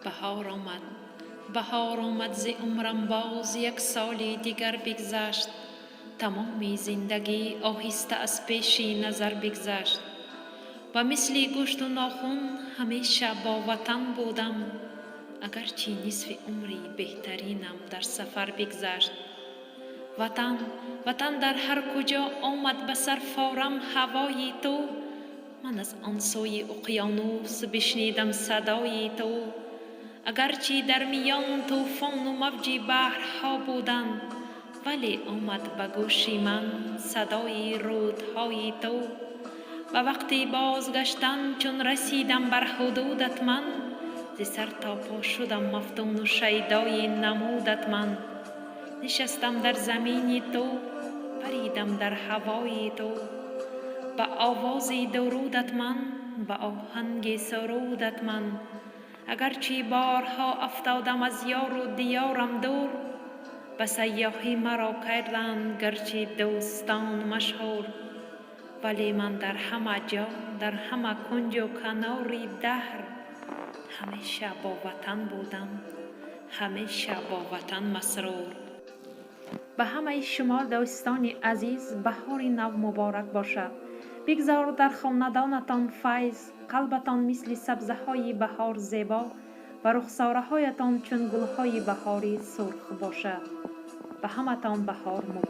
بهار آمد ز عمرم باز، یک سالی دیگر بگذشت. تمام زندگی آهسته از پیش نظر بگذشت. و مثل گوشت و ناخن همیشه با وطن بودم، اگرچه نصف عمری بهترینم در سفر بگذشت. وطن در هر کجا آمد به سر فارم هوای تو. من از آن سوی اقیانوس بشنیدم صدای تو. اگرچه در میان طوفان و موج بحرها بودند، ولی آمد به گوش من صدای رودهای تو. و وقتی بازگشتن چون رسیدم بر حدودت من، ز سر تا پا شدم مفتون و شیدای نمودت من. نشستم در زمین تو، پریدم در هوای تو. به آواز درودت من، به آهنگ سرودت من. اگرچه بارها افتادم از یار و دیارم دور، به سیاحی مرا کردند گرچه دوستان مشهور. ولی من در همه جا، در همه کنج و کنار دهر، همیشه با وطن بودم، همیشه با وطن مسرور. به همه شما دوستان عزیز بهار نو مبارک باشد. بگذار در خاندانتان فیض، قلبتان مثل سبزه های بهار زیبا و رخساره هایتان چون گل های بهاری سرخ باشد. به همتان بهار مبارک.